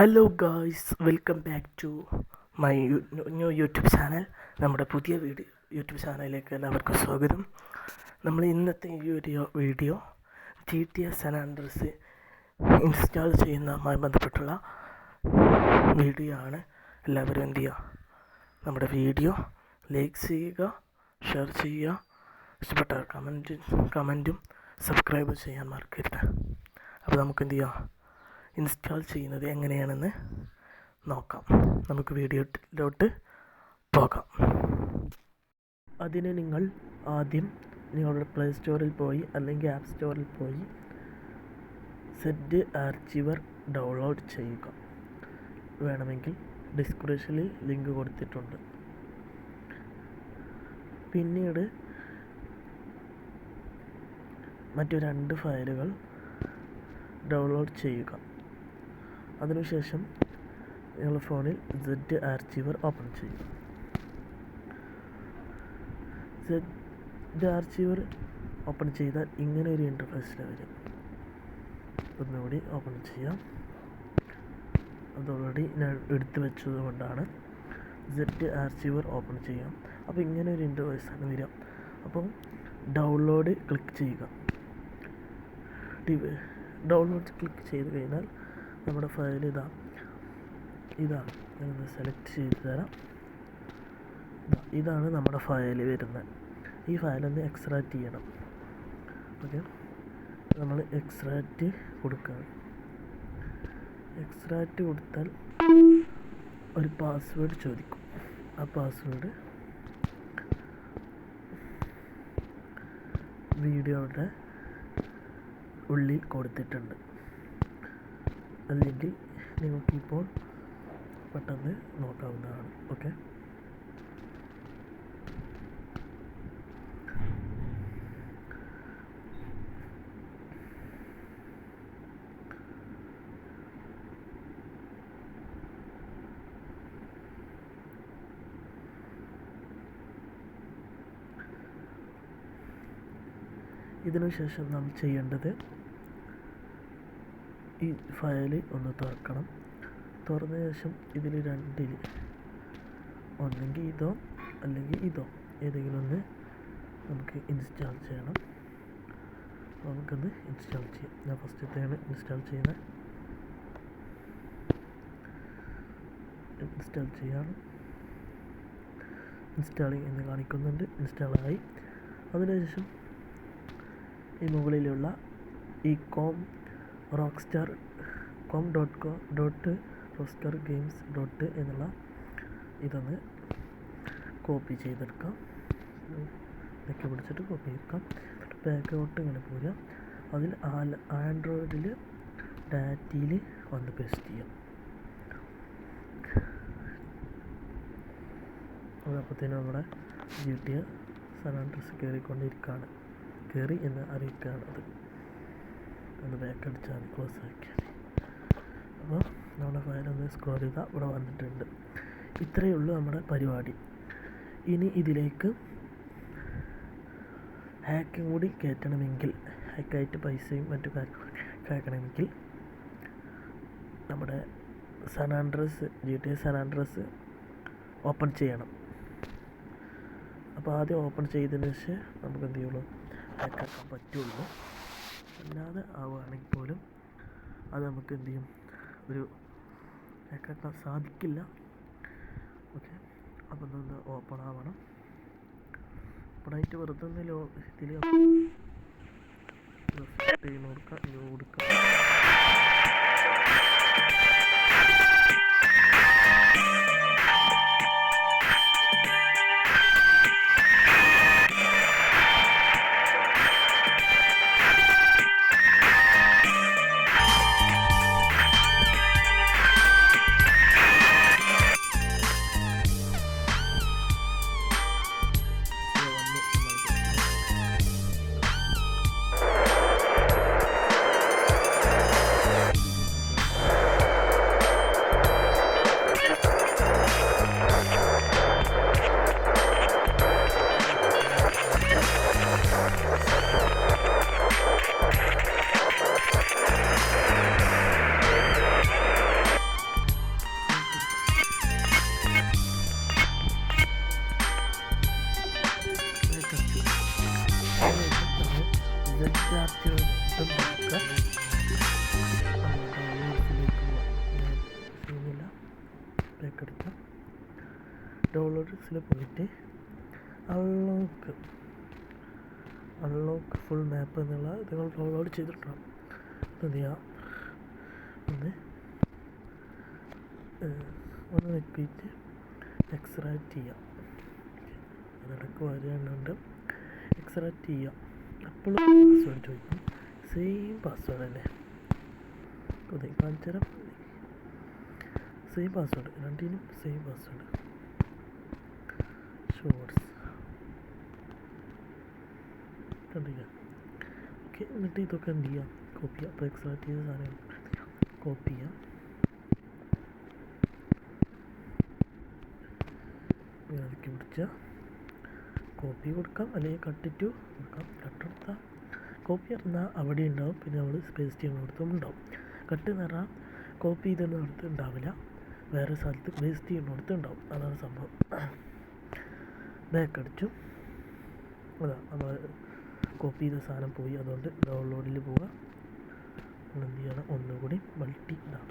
Hello guys, welcome back to my new YouTube channel. നമ്മുടെ പുതിയ YouTube ചാനലിലേക്ക് എല്ലാവർക്കും സ്വാഗതം. നമ്മൾ ഇന്നത്തെ ഈ video GTA San Andreas install ചെയ്യുന്നതുമായി ബന്ധപ്പെട്ടുള്ള വീഡിയോ ആണ്. എല്ലാവരും എന്ത് ചെയ്യുക, നമ്മുടെ വീഡിയോ ലൈക്ക് ചെയ്യുക, ഷെയർ ചെയ്യുക, ഇഷ്ടപ്പെട്ട കമൻറ്റും സബ്സ്ക്രൈബ് ചെയ്യാൻ മറക്കരുത്. അപ്പോൾ നമുക്ക് എന്ത് ചെയ്യാം, ഇൻസ്റ്റാൾ ചെയ്യുന്നത് എങ്ങനെയാണെന്ന് നോക്കാം. നമുക്ക് വീഡിയോയിലോട്ട് പോകാം. അതിന് നിങ്ങൾ ആദ്യം നിങ്ങളുടെ പ്ലേ സ്റ്റോറിൽ പോയി അല്ലെങ്കിൽ ആപ്പ് സ്റ്റോറിൽ പോയി സെറ്റ് ആർച്ചിവർ ഡൗൺലോഡ് ചെയ്യുക. വേണമെങ്കിൽ ഡിസ്ക്രിപ്ഷനിൽ ലിങ്ക് കൊടുത്തിട്ടുണ്ട്. പിന്നീട് മറ്റു 2 ഫയലുകൾ ഡൗൺലോഡ് ചെയ്യുക. അതിനുശേഷം നിങ്ങളുടെ ഫോണിൽ സെറ്റ് ആർച്ചിവർ ഓപ്പൺ ചെയ്യുക. സെറ്റ് ആർച്ചിവർ ഓപ്പൺ ചെയ്താൽ ഇങ്ങനെ ഒരു ഇൻ്റർഫേസിൽ വരും. ഒന്നുകൂടി ഓപ്പൺ ചെയ്യാം. അത് ഓൾറെഡി ഞാൻ എടുത്തു വെച്ചത് കൊണ്ടാണ്. സെറ്റ് ആർച്ചിവർ ഓപ്പൺ ചെയ്യാം. അപ്പോൾ ഇങ്ങനെ ഒരു ഇൻ്റർഫേസാണ് വരിക. അപ്പോൾ ഡൗൺലോഡ് ക്ലിക്ക് ചെയ്യുക. ഡൗൺലോഡ് ക്ലിക്ക് ചെയ്ത് കഴിഞ്ഞാൽ നമ്മുടെ ഫയൽ ഇതാണ്. ഞാനൊന്ന് സെലക്ട് ചെയ്ത് തരാം. ഇതാണ് നമ്മുടെ ഫയൽ വരുന്നത്. ഈ ഫയലൊന്ന് എക്സ്ട്രാക്റ്റ് ചെയ്യണം. ഓക്കെ, നമ്മൾ എക്സ്ട്രാക്റ്റ് കൊടുക്കുക. എക്സ്ട്രാക്റ്റ് കൊടുത്താൽ ഒരു പാസ്വേഡ് ചോദിക്കും. ആ പാസ്വേഡ് വീഡിയോയുടെ ഉള്ളിൽ കൊടുത്തിട്ടുണ്ട്. അല്ലെങ്കിൽ നിങ്ങൾക്കിപ്പോൾ പെട്ടെന്ന് നോക്കാവുന്നതാണ്. ഓക്കെ, ഇതിനുശേഷം നാം ചെയ്യേണ്ടത് ഈ ഫയൽ ഒന്ന് തുറക്കണം. തുറന്ന ശേഷം ഇതിൽ 2 ഒന്നെങ്കിൽ ഇതോ അല്ലെങ്കിൽ ഇതോ ഏതെങ്കിലും ഒന്ന് നമുക്ക് ഇൻസ്റ്റാൾ ചെയ്യണം. നമുക്കൊന്ന് ഇൻസ്റ്റാൾ ചെയ്യാം. ഞാൻ ഫസ്റ്റത്തെയാണ് ഇൻസ്റ്റാൾ ചെയ്യുന്നത്. ഇൻസ്റ്റാൾ ചെയ്യാണ്. ഇൻസ്റ്റാളിങ് എന്ന് കാണിക്കുന്നുണ്ട്. ഇൻസ്റ്റാളായി. അതിനുശേഷം ഈ മുകളിലുള്ള ഈ com.rockstar.games. എന്നുള്ള ഇതൊന്ന് കോപ്പി ചെയ്തെടുക്കാം. ഇതൊക്കെ പിടിച്ചിട്ട് കോപ്പി ചെയ്തെടുക്കാം. ബാക്കോട്ട് ഇങ്ങനെ പോരുക. അതിൽ ആൻഡ്രോയിഡിൽ ഡാറ്റയിൽ വന്ന് പേസ്റ്റ് ചെയ്യാം. അതപ്പോഴത്തേനും നമ്മുടെ GTA San Andreas കയറി എന്ന് അറിയിക്കുകയാണ്. അത് ഒന്ന് ബാക്കടിച്ചാൽ ക്ലോസ് ആക്കിയാൽ. അപ്പോൾ നമ്മുടെ ഫയലൊന്ന് സ്ക്രോൾ ചെയ്താൽ ഇവിടെ വന്നിട്ടുണ്ട്. ഇത്രയേ ഉള്ളൂ നമ്മുടെ പരിപാടി. ഇനി ഇതിലേക്ക് ഹാക്കും കൂടി കയറ്റണമെങ്കിൽ, ഹാക്കായിട്ട് പൈസയും മറ്റു കാര്യങ്ങളൊക്കെ കയറ്റണമെങ്കിൽ നമ്മുടെ GTA San Andreas ഓപ്പൺ ചെയ്യണം. അപ്പോൾ ആദ്യം ഓപ്പൺ ചെയ്തതിന് ശേഷം നമുക്ക് എന്ത് ചെയ്യുള്ളൂ, ഹാക്കാക്കാൻ പറ്റുള്ളൂ. അല്ലാതെ ആവുകയാണെങ്കിൽ പോലും അത് നമുക്ക് എന്ത് ചെയ്യും, ഒരു ഹാക്കാക്കാൻ സാധിക്കില്ല. ഓക്കെ, അപ്പം ഒന്ന് ഓപ്പൺ ആവണം. ഓപ്പണായിട്ട് വെറുതെ ഒന്ന് ഇതിൽ കൊടുക്കാം. ഡൗൺലോഡ്സിൽ പോയിട്ട് അൺലോക്ക് ഫുൾ മാപ്പ് എന്നുള്ള നിങ്ങൾ ഡൗൺലോഡ് ചെയ്തിട്ടുണ്ടാകും. എന്ത് ചെയ്യാം, ഒന്ന് നെക്കിയിട്ട് എക്സ്ട്രാക്റ്റ് ചെയ്യാം. അതിടക്ക് വരികയാണുണ്ട് എക്സ്ട്രാക്റ്റ് ചെയ്യാം. അപ്പോൾ പാസ്വേഡ് ചോദിക്കും, സെയിം പാസ്വേഡ് തന്നെ കാണിച്ചു തരാം. സെയിം പാസ്വേഡ്, രണ്ടിനും സെയിം പാസ്വേഡ്. ഷോർട്സ് കണ്ടില്ല. ഓക്കെ, എന്നിട്ട് ഇതൊക്കെ എന്ത് ചെയ്യാം, കോപ്പി ചെയ്യാം. അപ്പോൾ എക്സ്ട്രാക്ട് ചെയ്ത സാധനം കോപ്പി ചെയ്യാം. അതിലേക്ക് പിടിച്ചാൽ കോപ്പി കൊടുക്കാം, അല്ലെങ്കിൽ കട്ടിട്ട് കൊടുക്കാം. കട്ടെടുത്താൽ കോപ്പി പറഞ്ഞാൽ അവിടെ ഉണ്ടാവും, പിന്നെ നമ്മൾ പേസ്റ്റ് ചെയ്യുന്നിടത്തും ഉണ്ടാവും. കട്ട് എന്ന് പറഞ്ഞാൽ കോപ്പി ചെയ്തിടത്ത് ഉണ്ടാവില്ല, വേറെ സ്ഥലത്ത് പേസ്റ്റ് ചെയ്യുന്നിടത്ത് ഉണ്ടാവും. അതാണ് സംഭവം. ബാക്ക് അടിച്ചു, അതാ നമ്മൾ കോപ്പി ചെയ്ത സാധനം പോയി. അതുകൊണ്ട് ഡൗൺലോഡിൽ പോവുക. എന്ത് ചെയ്യണം, ഒന്നുകൂടി മൾട്ടി ഉണ്ടാവും.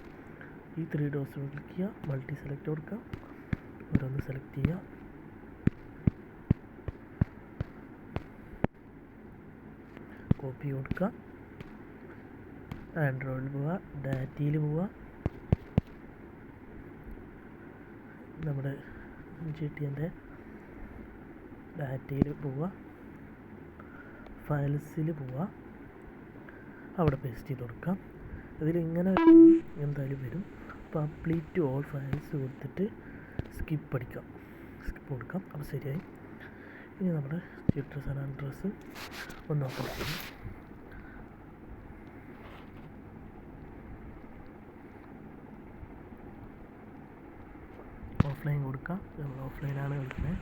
ഈ 3 ഡോട്ട്സ് ക്ലിക്ക് ചെയ്യുക, മൾട്ടി സെലക്ട് കൊടുക്കുക, ഓരോന്ന് സെലക്ട് ചെയ്യുക. കോപ്പി കൊടുക്കുക, ആൻഡ്രോയിഡിൽ പോവുക, ഡാറ്റയിൽ പോവുക, നമ്മുടെ GTൻ്റെ ഡാറ്റയിൽ പോവുക, ഫയൽസിൽ പോവുക, അവിടെ പേസ്റ്റ് ചെയ്ത് കൊടുക്കാം. ഇതിലിങ്ങനെ എന്തായാലും വരും. അപ്പോൾ അപ്ലീറ്റ് ടു ഓൾ ഫയൽസ് കൊടുത്തിട്ട് സ്കിപ്പ് കൊടുക്കാം. അപ്പോൾ ശരിയായി. ഇനി നമ്മുടെ GT സാൻ ആൻഡ്രിയാസ് ഒന്ന് ഓപ്പൺ ചെയ്യും. ഓഫ്ലൈൻ കൊടുക്കാം, നമ്മൾ ഓഫ്ലൈനാണ് കളിക്കുന്നത്.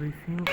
റിസീവ്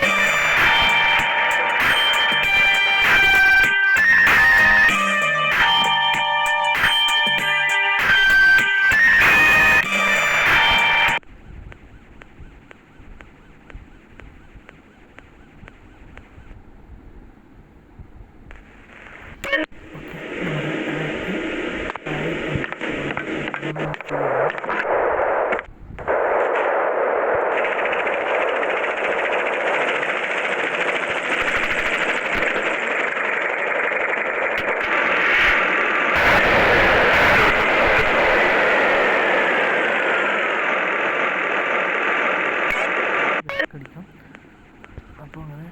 കളിക്കാം. അപ്പോൾ അങ്ങനെ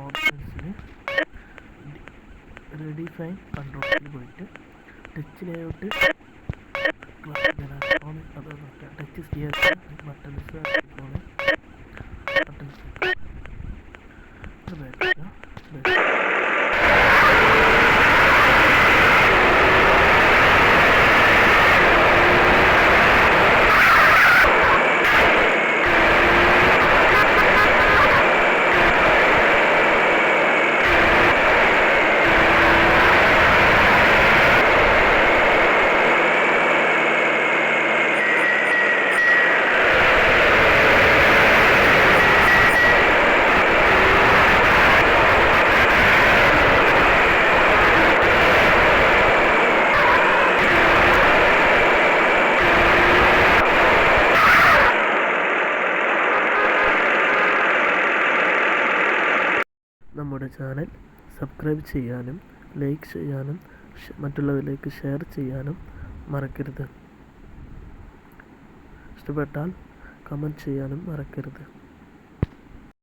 ഓപ്ഷൻസിൽ റെഡിഫൈൻ കൺട്രോളിൽ പോയിട്ട് ടച്ച് ലേഔട്ട് അത് ടച്ച് ചെയ്യാത്ത ബട്ടൺസ് നമ്മുടെ ചാനൽ സബ്സ്ക്രൈബ് ചെയ്യാനും ലൈക്ക് ചെയ്യാനും മറ്റുള്ളവരിലേക്ക് ഷെയർ ചെയ്യാനും മറക്കരുത്. ഇഷ്ടപ്പെട്ടാൽ കമൻറ്റ് ചെയ്യാനും മറക്കരുത്.